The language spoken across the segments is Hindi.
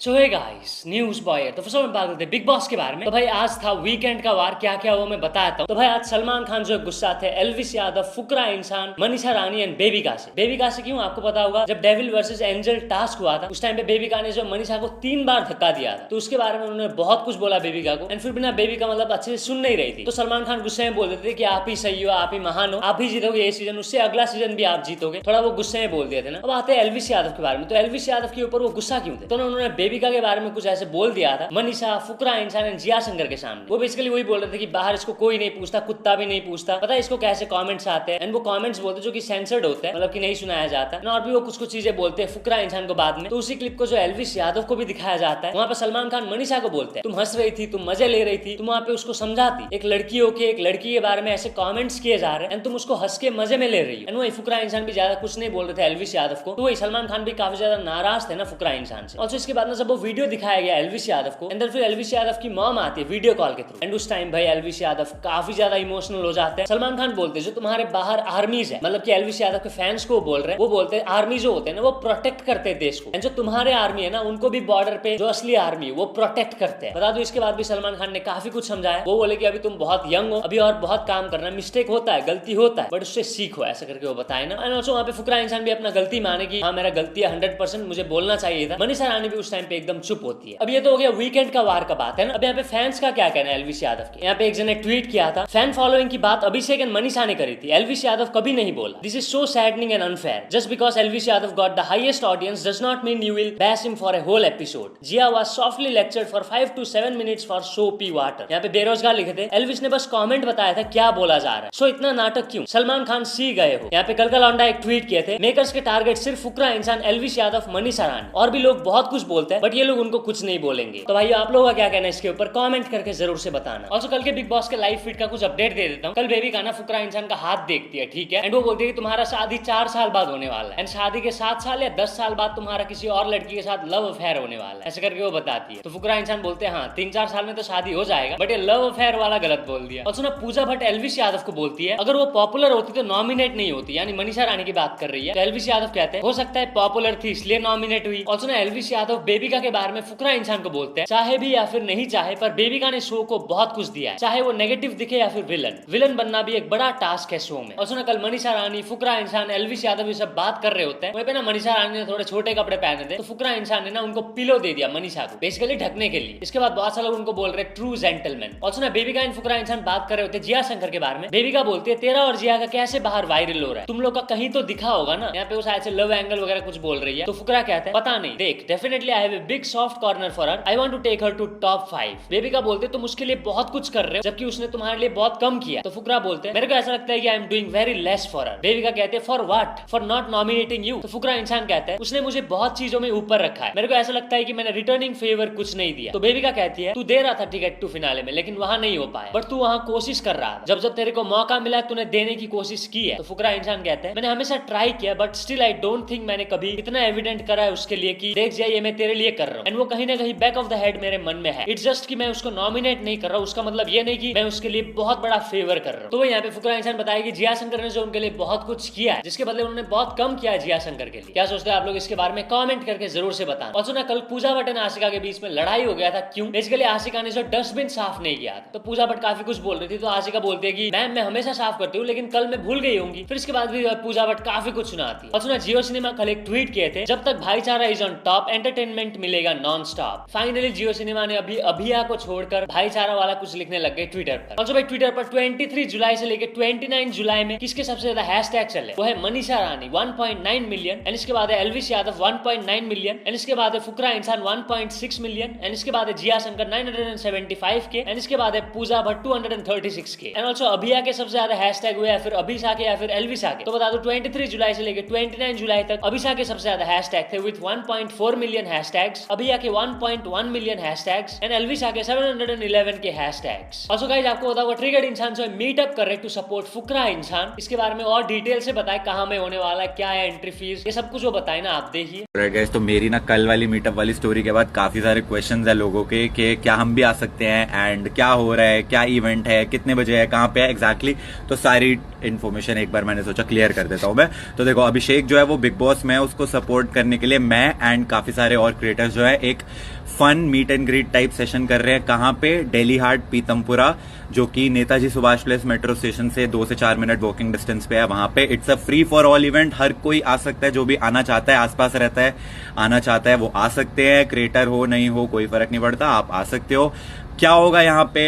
सो हे गाइस, न्यूज बॉय। तो फर्स्ट बात करते हैं बिग बॉस के बारे में। तो भाई आज था वीकेंड का वार, क्या क्या वो मैं बताता हूँ। तो भाई आज सलमान खान जो गुस्सा थे, एल्विस यादव, फुकरा इंसान, मनीषा रानी एंड बेबिका से। बेबिका से क्यों आपको पता होगा, जब डेविल वर्सेस एंजल टास्क हुआ था उस टाइम पे बेबिका ने जो मनीषा को 3 बार धक्का दिया था, तो उसके बारे में उन्होंने बहुत कुछ बोला बेबिका को। एंड फिर बिना बेबिका मतलब अच्छे से सुन नहीं रही थी, तो सलमान खान गुस्से में बोल देते थे कि आप ही सही हो, आप ही महान हो, आप ही जीतोगे ये सीजन, उससे अगला सीजन भी आप जीतोगे। थोड़ा वो गुस्से में बोल दिए थे ना। अब आते हैं एल्विस यादव के बारे में। तो एल्विस यादव के ऊपर वो गुस्सा क्यों थे, तो उन्होंने बेबिका के बारे में कुछ ऐसे बोल दिया था मनीषा, फुकरा इंसान एंड जिया शंकर के सामने। वो बेसिकली वही बोल रहे थे कि बाहर इसको कोई नहीं पूछता, कुत्ता भी नहीं पूछता, पता है इसको कैसे कमेंट्स आते हैं। एंड वो कमेंट्स बोलते जो कि सेंसर्ड होते हैं, मतलब कि नहीं सुनाया जाता ना। और भी वो कुछ चीजें बोलते हैं फुकरा इंसान को बाद में। तो उसी क्लिप को जो एल्विस यादव को भी दिखाया जाता है, वहाँ पे सलमान खान मनीषा को बोलते हैं तुम हंस रही थी, तुम मजे ले रही थी, तुम वहाँ पे उसको समझाती, एक लड़की होके एक लड़की के बारे में ऐसे कमेंट्स किए जा रहे हैं एंड तुम उसको हंस के मजे में ले रही हो। एंड वही फुकरा इंसान भी ज्यादा कुछ नहीं बोल रहे थे एल्विस यादव को। तो वही सलमान खान भी काफी ज्यादा नाराज थे ना फुकरा इंसान से। और इसके बाद में जब वो वीडियो दिखाया गया एल्विस यादव को, अंदर फिर एल्विस यादव की मॉम आती है वीडियो कॉल के थ्रू। एंड उस टाइम भाई एल्विस यादव काफी ज्यादा इमोशनल हो जाते हैं। सलमान खान बोलते हैं जो तुम्हारे बाहर आर्मीज है, मतलब कि एल्विस यादव के फैंस को बोल रहे हैं, वो बोलते हैं आर्मी जो होते हैं ना वो प्रोटेक्ट करते हैं देश को। एंड जो तुम्हारे आर्मी है ना उनको भी बॉर्डर पे जो असली आर्मी है वो प्रोटेक्ट करते हैं। बता दो इसके बाद भी सलमान खान ने काफी कुछ समझाया। वो बोले कि अभी तुम बहुत यंग हो, अभी और बहुत काम करना, मिस्टेक होता है, गलती होता है, बट उससे सीखो, ऐसा करके वो बताए ना। एंड ऑल्सो वहाँ पे फुकरा इंसान भी अपना गलती माने कि हाँ मेरा गलती है, 100% मुझे बोलना चाहिए था। मनीषा रानी भी उस टाइम पे एकदम चुप होती है। अब ये तो हो गया वीकेंड का वार का बात है ना। अब यहाँ पे फैंस का क्या कहना है एल्विस यादव के। यहाँ पे एक जन ने ट्वीट किया था, फैन फॉलोइंग की बात अभिषेक एंड मनीषा ने करी थी, एल्विस यादव कभी नहीं बोला। This is so saddening and unfair. Just because Elvish Yadav got the highest audience does not mean you will bash him for a whole episode. Jiya was softly lectured for 5 to 7 minutes for soapy water. यहाँ पे बेरोजगार लिखे थे, एल्विस ने बस कमेंट बताया था क्या बोला जा रहा है, सो इतना नाटक क्यों, सलमान खान सी गए हो। यहाँ पे कल का लौंडा एक ट्वीट किए थे, मेकर्स के टारगेट सिर्फ फुकरा इंसान, एल्विस यादव, मनीषा रानी, और भी लोग बहुत कुछ बोलते हैं बट ये लोग उनको कुछ नहीं बोलेंगे। तो भाई आप लोगों का क्या कहना है इसके ऊपर, कमेंट करके जरूर से बताना। ऑल्सो कल के बिग बॉस के लाइव फीड का कुछ अपडेट दे देता हूँ। कल बेबी का ना फुकरा इंसान का हाथ देखती है, ठीक है, एंड वो बोलती है कि तुम्हारा शादी 4 साल बाद होने वाला है, एंड शादी के 7 साल या 10 साल बाद तुम्हारा किसी और लड़की के साथ लव अफेयर होने वाला है, ऐसे करके वो बताती है। तो फुकरा इंसान बोलते हैं हाँ 3-4 साल में तो शादी हो जाएगा, बट ये लव अफेयर वाला गलत बोल दिया। ऑल्सो ना पूजा भट्ट एल्विस यादव को बोलती है अगर वो पॉपुलर होती तो नॉमिनेट नहीं होती, यानी मनीषा रानी की बात कर रही है। तो एल्विस यादव कहते हैं हो सकता है पॉपुलर थी इसलिए नॉमिनेट हुई। ऑल्सो ना एल्विस यादव बेबिका के बारे में फुकरा इंसान को बोलते हैं चाहे भी या फिर नहीं चाहे, पर बेबिका ने शो को बहुत कुछ दिया है, चाहे वो नेगेटिव दिखे या फिर विलन बनना भी एक बड़ा टास्क है शो में। और सुना कल मनीषा रानी, फुकरा इंसान, एल्विस यादव ये सब बात कर रहे होते हैं, वहीं पे ना मनीषा रानी ने थोड़े छोटे कपड़े पहने थे, तो फुकरा इंसान ने ना उनको पिलो दे दिया मनीषा को, बेसिकली ढकने के लिए। इसके बाद बहुत सारे लोग उनको बोल रहे ट्रू जेंटलमैन। और सुना बेबिका एंड फुकरा इंसान बात कर रहे होते जिया शंकर के बारे में। बेबिका बोलती है तेरा और जिया का कैसे बाहर वायरल हो रहा है, तुम लोग का कहीं तो दिखा होगा ना। यहाँ पे वो शायद से लव एंगल वगैरह कुछ बोल रही है। तो फुकरा कहता है पता नहीं, देख definitely I have a big soft corner for her, I want to take her to top 5। Bebika बोलते तुम उसके लिए बहुत कुछ कर रहे हो जबकि उसने तुम्हारे लिए बहुत कम किया। तो फुकरा बोलते हैं मेरे को ऐसा लगता है कि I am doing very less for her. बेबिका कहते हैं for what, for not nominating you. तो फुकरा इंसान कहता है उसने मुझे बहुत चीजों में ऊपर रखा है, मेरे को ऐसा लगता है कि मैंने रिटर्निंग फेवर कुछ नहीं दिया। तो बेबिका कहती है तू दे रहा था टिकट टू फिनाले में, लेकिन वहां नहीं हो पाया, बट तू वहां कोशिश कर रहा था, जब जब तेरे को मौका मिला तूने देने की कोशिश की है। तो फुकरा इंसान कहते हैं मैंने हमेशा ट्राई किया but still I don't think मैंने कभी इतना एविडेंट करा है उसके लिए कि देख जाइए मैं तेरे लिए कर रहा हूँ। एंड वो कहीं ना कहीं बैक ऑफ द हेड मेरे मन में है। इट्स जस्ट कि मैं उसको नॉमिनेट नहीं कर रहा हूँ, उसका मतलब ये नहीं कि मैं उसके लिए बहुत बड़ा फेवर कर रहा हूँ। तो वो यहाँ पे फुकरा इंसान बताया कि जिया शंकर ने जो उनके लिए बहुत कुछ किया है, जिसके बदले उन्होंने बहुत कम किया है जिया शंकर के लिए। क्या सोचते हैं आप लोग इसके बारे में कमेंट करके जरूर से बताना। और सुना कल पूजा भट्ट और आशिका के बीच में लड़ाई हो गया था, क्यों? बेसिकली आशिका ने जो डस्टबिन साफ नहीं किया था, तो पूजा भट्ट काफी कुछ बोल रही थी। तो आशिका बोलती है कि मैम मैं हमेशा साफ करती हूँ लेकिन कल मैं भूल गई होंगी। फिर इसके बाद भी पूजा भट्ट काफी कुछ सुनाती है। और सुना जियो सिनेमा कल एक ट्वीट किए थे जब तक भाईचारा इज ऑन टॉप एंटरटेनमेंट मिलेगा नॉन स्टॉप। फाइनली जियो सिनेमा ने अभी अभिया को छोड़कर भाईचारा वाला कुछ लिखने लग गए ट्विटर पर। और भाई ट्विटर पर 23 जुलाई से लेकर 29 जुलाई में किसके सबसे ज्यादा हैशटैग चले, वो है मनीषा रानी 1.9 मिलियन, एंड इसके बाद है एल्विस यादव 1.9 मिलियन, एंड इसके बाद है फुकरा इंसान 1.6 मिलियन, एंड इसके बाद है जिया शंकर 975 के, एंड इसके बाद है पूजा भट्ट 236 के। एंड ऑल्सो अभिया के सबसे ज्यादा हैशटैग हुए या फिर अभिषा के या फिर एल्विसा के। तो बता दो 23 जुलाई से लेकर 29 जुलाई तक अभिषा के सबसे ज्यादा हैशटैग थे विद 1.4 मिलियन हैशटैग्स, अभिया के 1.1 मिलियन हैशटैग्स, एंड एल्विसा के 711 के हैशटैग्स। ऑल्सो गाइस आपको बताऊंगा ट्रिगर्ड इंसान जो मीटअप कर रहे टू सपोर्ट फुकरा इंसान, इसके बारे में और डिटेल से बताए कहां में होने वाला है, क्या है एंट्री फीस, ये सब कुछ वो बताए ना, आप देखिए। राइट गाइस, तो मेरी ना कल वाली मीटअप वाली स्टोरी के बाद काफी सारे क्वेश्चंस है लोगों के कि क्या हम भी आ सकते हैं एंड क्या हो रहा है, क्या इवेंट है, कितने बजे है, कहाँ पे है एग्जैक्टली। तो सारी इन्फॉर्मेशन एक बार मैंने सोचा क्लियर कर देता हूँ मैं। तो देखो अभिषेक जो है वो बिग बॉस में, उसको सपोर्ट करने के लिए मैं एंड काफी सारे और क्रिएटर्स जो है एक fun meet and greet type session कर रहे हैं। कहाँ पे? दिल्ली हाट पीतमपुरा, जो कि Netaji Subhash place metro station से 2 से 4 मिनट वॉकिंग डिस्टेंस पे है। वहां पे it's a free for all event, हर कोई आ सकता है, जो भी आना चाहता है, आसपास रहता है, आना चाहता है वो आ सकते हैं। क्रिएटर हो नहीं हो कोई फर्क नहीं पड़ता, आप आ सकते हो। क्या होगा यहाँ पे?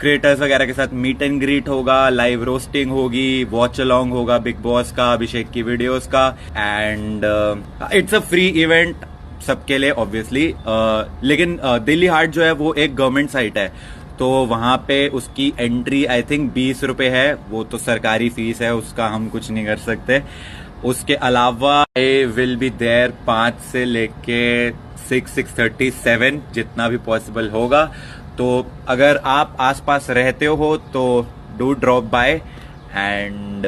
क्रिएटर्स वगैरह के साथ मीट एंड ग्रीट होगा, लाइव रोस्टिंग होगी, वॉच अलोंग होगा बिग बॉस का, अभिषेक की वीडियोस का, and it's a free event सबके लिए ऑब्वियसली। लेकिन दिल्ली हाट जो है वो एक गवर्नमेंट साइट है, तो वहां पे उसकी एंट्री आई थिंक 20 रुपए है, वो तो सरकारी फीस है, उसका हम कुछ नहीं कर सकते। उसके अलावा आई विल बी देयर 5 से लेके 6:30 7 जितना भी पॉसिबल होगा। तो अगर आप आसपास रहते हो तो do drop by and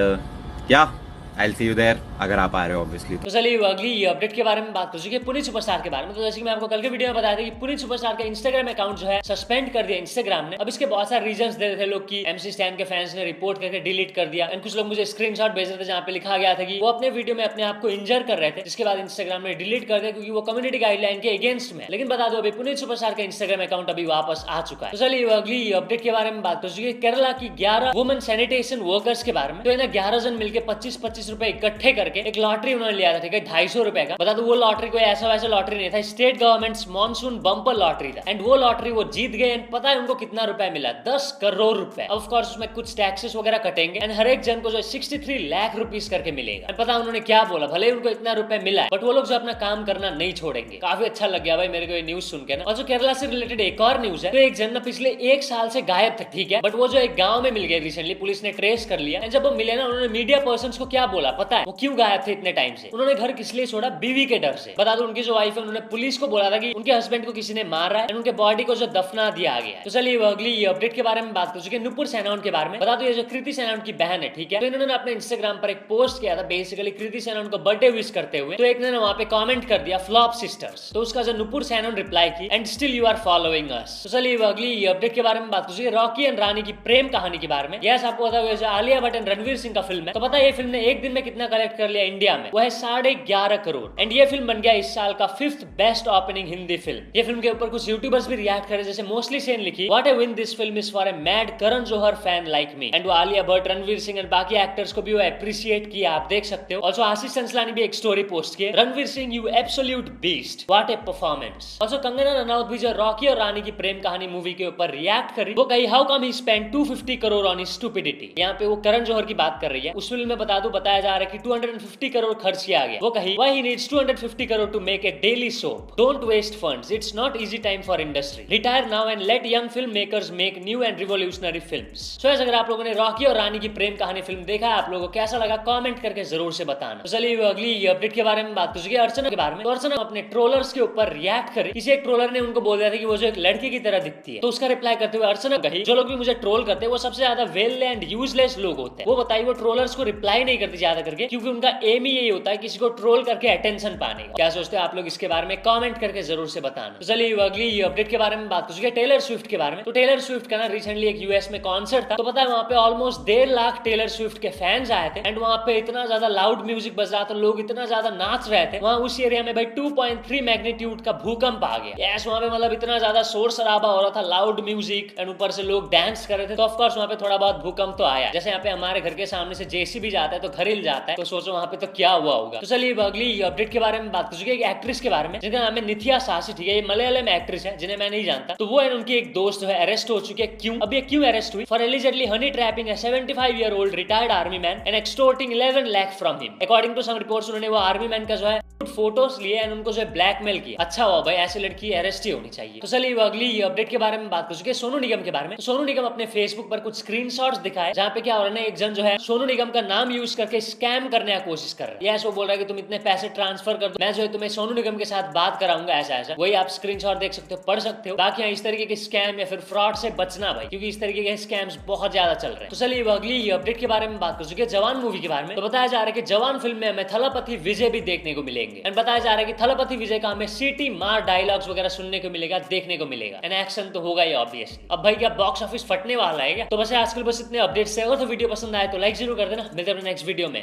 yeah I will see you there, अगर आप आ रहे हो ऑब्वियसली। तो चलिए अगली अपडेट के बारे में बात कर चुके हैं, पुनीत सुपरस्टार के बारे में। तो जैसे कि मैं आपको कल के वीडियो में बताया था कि पुनीत सुपरस्टार का इंस्टाग्राम अकाउंट जो है सस्पेंड कर दिया इंस्टाग्राम ने। अब इसके बहुत सारे रीजंस दे रहे थे लोग कि MC स्टैन के फैंस ने रिपोर्ट करके डिलीट कर दिया, एंड कुछ लोग मुझे स्क्रीनशॉट भेज रहे थे जहां पे लिखा गया था कि वो अपने वीडियो में अपने आप को इंजर कर रहे थे, जिसके बाद इंस्टाग्राम ने डिलीट कर दिया क्योंकि वो कम्युनिटी गाइडलाइन के अगेंस्ट में। लेकिन बता दो अभी पुनीत सुपरस्टार का इंस्टाग्राम अकाउंट अभी वापस आ चुका है। तो चलिए अगली अपडेट के बारे में बात कर चुके हैं, केरला की 11 वुमेन सैनिटेशन वर्कर्स के बारे में। तो इन्हें 11 जन मिलकर 25-25 रुपए इकट्ठे करके एक लॉटरी उन्होंने लिया था, ठीक है, 250 रुपए का। बता दो वो लॉटरी कोई ऐसा वैसा लॉटरी नहीं था, state government monsoon bumper lottery था, एंड वो लॉटरी वो जीत गए। एंड पता है उनको कितना रुपए मिला? 10 करोड़ रुपए। ऑफ कोर्स उसमें कुछ टैक्सेस वगैरह कटेंगे, एंड हर एक जन को जो 63 लाख रुपीस करके मिलेगा। एंड पता उन्होंने क्या बोला? भले उनको इतना रुपए मिला है, बट वो लोग जो अपना काम करना नहीं छोड़ेंगे। काफी अच्छा लग गया भाई मेरे को ये न्यूज सुन के ना। और जो केरला से रिलेटेड एक और न्यूज है, तो एक जन ना पिछले 1 साल से गायब थे, ठीक है, बट वो जो एक गांव में मिल गए रिसेंटली, पुलिस ने ट्रेस कर लिया। एंड जब वो मिले ना, उन्होंने मीडिया पर्सन को क्या बोला पता है? वो क्यों गायब थे इतने टाइम से? उन्होंने घर किस लिए छोड़ा? बीवी के डर से। बता दो उनकी जो वाइफ है, उन्होंने पुलिस को बोला था कि उनके हस्बैंड को किसी ने मारा है, उनके बॉडी को जो दफना दिया गया है। तो चलिए अगली अपडेट के बारे में बात कर चुके हैं, नुपुर सेनान के बारे में। बता दो ये जो कृति सेनान की बहन है, ठीक है, तो इन्होंने अपने इंस्टाग्राम पर एक पोस्ट किया था बेसिकली कृति सेनान को बर्थडे विश करते हुए। तो एक ने वहां पे कमेंट कर दिया फ्लॉप सिस्टर्स, तो उसका जो नुपुर सेनान रिप्लाई की, and still you are following us. तो चलिए अगली अपडेट के बारे में बात कर चुके हैं, रॉकी एंड रानी की प्रेम कहानी के बारे में। यस, आपको पता होगा आलिया भट्ट एंड रणवीर सिंह का फिल्म है, तो पता है ये फिल्म ने एक दिन में कितना कलेक्ट कर लिया इंडिया में? वो है 11.5 करोड़। एंड ये फिल्म बन गया इस साल का 5th best opening Hindi film. ये फिल्म के ऊपर कुछ यूट्यूबर्स भी रिएक्ट करे, जैसे मोस्टली सेन लिखी, what I mean this film is for a mad Karan Johar fan like me. And वो आलिया भट्ट, रणवीर सिंह एंड बाकी एक्टर्स को भी वो अप्रिशिएट किया, आप देख सकते हो। ऑल्सो आशीष संसलानी भी एक स्टोरी पोस्ट किए, Ranveer Singh you absolute beast, what A performance. Also Kangana Ranaut भी जो रॉकी और रानी की प्रेम कहानी मूवी के ऊपर रिएक्ट करी, वो कही how come he spend 250 crore on his stupidity. यहाँ पे वो करण जौहर की बात कर रही है। उस फिल्म में बता दूं, बताया जा रहा है कि 250 करोड़ खर्च किया गया। वो कही why he needs 250 crore to make a daily soap. Don't waste funds. It's not easy time for industry. Retire now and let young filmmakers make new and revolutionary films. So अगर आप लोगों ने रॉकी और रानी की प्रेम कहानी फिल्म देखा है, आप लोगों को कैसा लगा कमेंट करके जरूर से बताना। तो चलिए अगली अपडेट के बारे में बात कर चुके हैं, अर्चना के बारे में। तो अर्चना अपने ट्रोलर्स के ऊपर रिएक्ट करी। किसी एक ट्रोलर ने उनको बोल दिया था कि वो जो एक लड़की की तरह दिखती है, तो उसका रिप्लाई करते हुए अर्चना कही जो लोग भी मुझे ट्रोल करते हैं वो सबसे ज्यादा वेल एंड यूजलेस लोग होते हैं। वो बताइए वो ट्रोलर्स को रिप्लाई नहीं करती ज्यादा करके, क्योंकि उनका एम ही यही होता है किसी को ट्रोल करके अटेंशन पाने का। क्या सोचते हो आप लोग इसके बारे में कमेंट करके जरूर से बताना। तो चलिए अगली अपडेट के बारे में बात कर चुके हैं, टेलर स्विफ्ट के बारे में। तो टेलर स्विफ्ट का ना रिसेंटली एक यूएस में कॉन्सर्ट था, तो पता है वहां पे ऑलमोस्ट 1.5 लाख टेलर स्विफ्ट के फैंस आए थे। एंड वहां पे इतना ज्यादा लाउड म्यूजिक बज रहा था, लोग इतना ज्यादा नाच रहे थे। वहां उस एरिया में भाई 2.3 मैग्नीट्यूड का भूकंप आ गया। यस, वहां पे मतलब इतना ज्यादा शोर शराबा हो रहा था, लाउड म्यूजिक, एंड ऊपर से लोग डांस कर रहे थे। तो ऑफ कोर्स वहां पे थोड़ा बहुत भूकंप तो आया। जैसे यहाँ पे हमारे घर के सामने से जेसीबी जाता है तो घर हिल जाता है, तो सोचो वहां पे तो क्या हुआ होगा। तो चलिए अगली अपडेट के बारे में बात कर चुके हैं, एक्ट्रेस के बारे में जिनका नाम है निथिया सासी, ठीक है, ये मलयालम एक्ट्रेस है जिन्हें मैं नहीं जानता। तो वो है उनकी एक दोस्त जो है अरेस्ट हो चुकी है। क्यों? अब ये क्यों अरेस्ट हुई? For allegedly honey trapping a 75-year-old retired army man and extorting 11 lakh from him. According to some reports उन्होंने वो आर्मी मैन का जो है फोटोज लिए एंड उनको जो है ब्लैकमेल किया। अच्छा हुआ भाई, ऐसी लड़की अरेस्ट ही होनी चाहिए। तो चलिए अगली अपडेट के बारे में बात कर चुके हैं, सोनू निगम के बारे में। तो सोनू निगम अपने फेसबुक पर कुछ स्क्रीनशॉट्स दिखाए जहां पे क्या हो रहा है, एक जन जो है सोनू निगम का नाम यूज करके स्कैम करने की कोशिश कर रहा है। यस, वो बोल रहा है कि तुम इतने पैसे ट्रांसफर कर दो, मैं जो है तुम्हें सोनू निगम के साथ बात कराऊंगा, ऐसा ऐसा। वही आप स्क्रीनशॉट देख सकते हो, पढ़ सकते हो। बाकी इस तरीके के स्कैम या फिर फ्रॉड से बचना भाई, क्योंकि इस तरीके के स्कैम्स बहुत ज्यादा चल रहे हैं। तो चलिए अगली अपडेट के बारे में बात कर चुके हैं, जवान मूवी के बारे में। तो बताया जा रहा है कि जवान फिल्म में हमें थलपति विजय भी देखने को मिलेंगे। एंड बताया जा रहा है कि थलपति विजय का हमें सीटी मार डायलॉग्स वगैरह सुनने को मिलेगा, देखने को मिलेगा। एंड एक्शन तो होगा ही ऑब्वियसली। अब भाई क्या बॉक्स ऑफिस फटने वाला है क्या? तो बस आजकल बस इतने अपडेट्स है। अगर तो वीडियो पसंद आए तो लाइक जरूर कर देना। मिलते हैं नेक्स्ट वीडियो में।